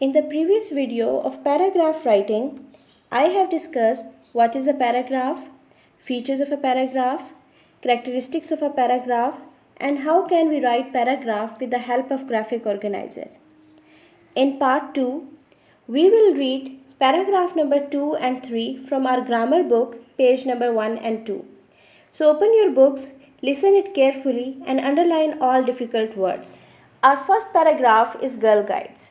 In the previous video of paragraph writing, I have discussed what is a paragraph, features of a paragraph, characteristics of a paragraph, and how can we write paragraph with the help of graphic organizer. In part 2, we will read paragraph number 2 and 3 from our grammar book, page number 1 and 2. So open your books, listen it carefully and underline all difficult words. Our first paragraph is Girl Guides.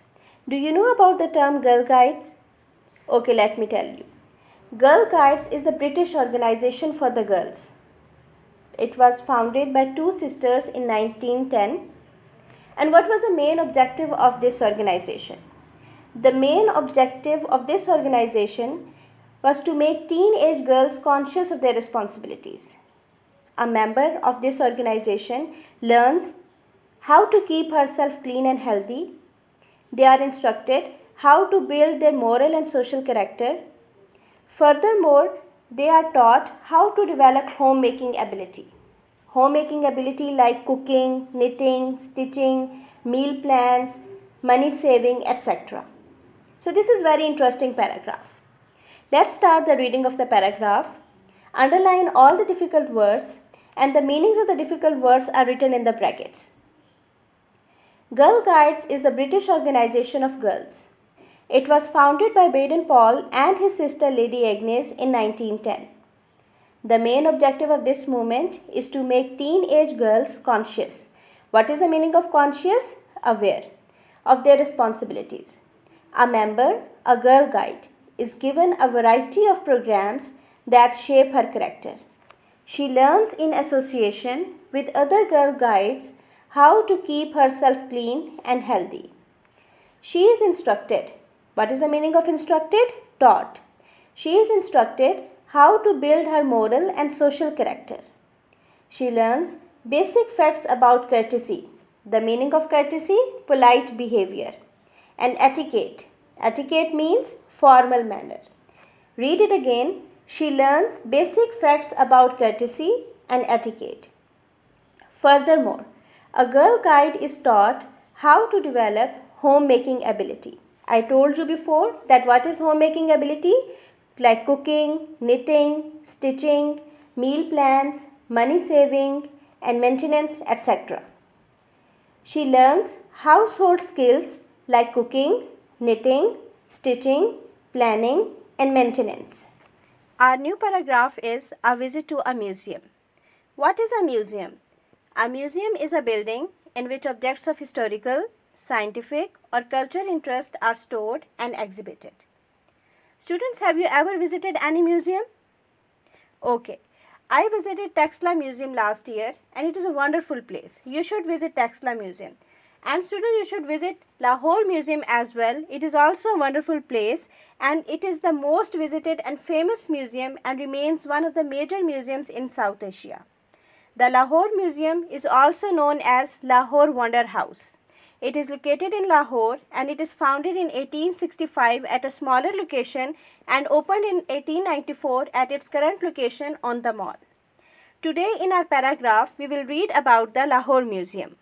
Do you know about the term Girl Guides? Okay, let me tell you. Girl Guides is the British organization for the girls. It was founded by two sisters in 1910. And what was the main objective of this organization? The main objective of this organization was to make teenage girls conscious of their responsibilities. A member of this organization learns how to keep herself clean and healthy. They are instructed how to build their moral and social character. Furthermore, they are taught how to develop homemaking ability. Homemaking ability like cooking, knitting, stitching, meal plans, money saving, etc. So this is very interesting paragraph. Let's start the reading of the paragraph. Underline all the difficult words and the meanings of the difficult words are written in the brackets. Girl Guides is the British organization of girls. It was founded by Baden-Powell and his sister Lady Agnes in 1910. The main objective of this movement is to make teenage girls conscious. What is the meaning of conscious? Aware of their responsibilities. A member, a girl guide, is given a variety of programs that shape her character. She learns in association with other girl guides how to keep herself clean and healthy. She is instructed. What is the meaning of instructed? Taught. She is instructed how to build her moral and social character. She learns basic facts about courtesy. The meaning of courtesy? Polite behavior. And etiquette. Etiquette means formal manner. Read it again. She learns basic facts about courtesy and etiquette. Furthermore, a girl guide is taught how to develop homemaking ability. I told you before that what is homemaking ability? Like cooking, knitting, stitching, meal plans, money saving and maintenance, etc. She learns household skills like cooking, knitting, stitching, planning and maintenance. Our new paragraph is a visit to a museum. What is a museum? A museum is a building in which objects of historical, scientific or cultural interest are stored and exhibited. Students, have you ever visited any museum? Okay, I visited Taxila Museum last year and it is a wonderful place. You should visit Taxila Museum. And students, you should visit Lahore Museum as well. It is also a wonderful place and it is the most visited and famous museum and remains one of the major museums in South Asia. The Lahore Museum is also known as Lahore Wonder House. It is located in Lahore and it is founded in 1865 at a smaller location and opened in 1894 at its current location on the mall. Today in our paragraph, we will read about the Lahore Museum.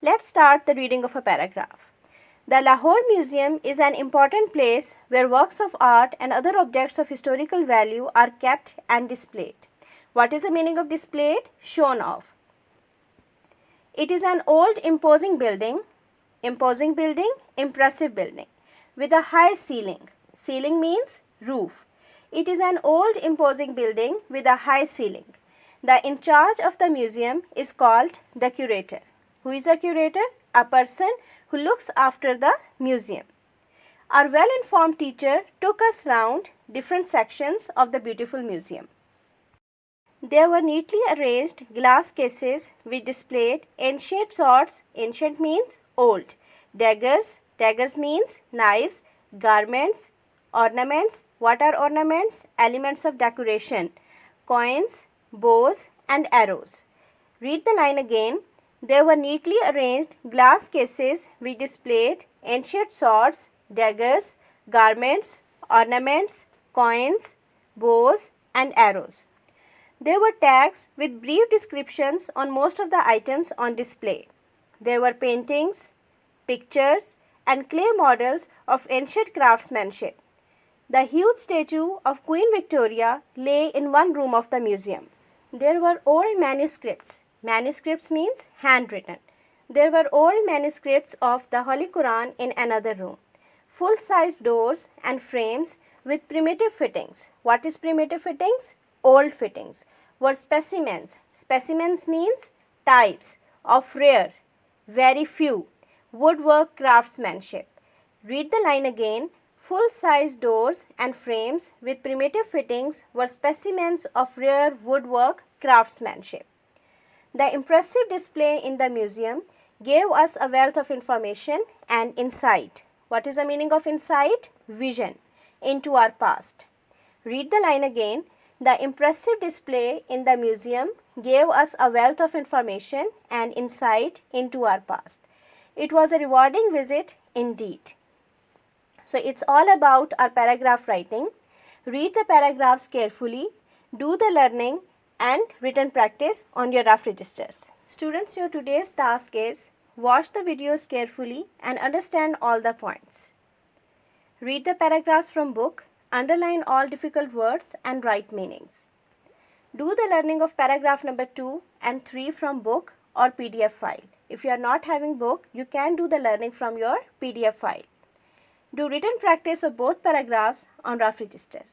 Let's start the reading of a paragraph. The Lahore Museum is an important place where works of art and other objects of historical value are kept and displayed. What is the meaning of displayed? Shown off. It is an old imposing building, impressive building, with a high ceiling. Ceiling means roof. It is an old imposing building with a high ceiling. The in charge of the museum is called the curator. Who is a curator? A person who looks after the museum. Our well-informed teacher took us round different sections of the beautiful museum. There were neatly arranged glass cases which displayed ancient swords, ancient means old, daggers, daggers means knives, garments, ornaments, what are ornaments? Elements of decoration, coins, bows and arrows. Read the line again. There were neatly arranged glass cases which displayed ancient swords, daggers, garments, ornaments, coins, bows and arrows. There were tags with brief descriptions on most of the items on display. There were paintings, pictures, and clay models of ancient craftsmanship. The huge statue of Queen Victoria lay in one room of the museum. There were old manuscripts. Manuscripts means handwritten. There were old manuscripts of the Holy Quran in another room. Full-size doors and frames with primitive fittings. What is primitive fittings? Old fittings. Were specimens. Specimens means types of rare, very few, woodwork craftsmanship. Read the line again. Full-size doors and frames with primitive fittings were specimens of rare woodwork craftsmanship. The impressive display in the museum gave us a wealth of information and insight. What is the meaning of insight? Vision into our past. Read the line again. The impressive display in the museum gave us a wealth of information and insight into our past. It was a rewarding visit indeed. So it's all about our paragraph writing. Read the paragraphs carefully, do the learning and written practice on your rough registers. Students, your today's task is watch the videos carefully and understand all the points. Read the paragraphs from book, underline all difficult words and write meanings. Do the learning of paragraph number 2 and 3 from book or PDF file. If you are not having book, you can do the learning from your PDF file. Do written practice of both paragraphs on rough registers.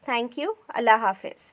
Thank you. Allah Hafiz.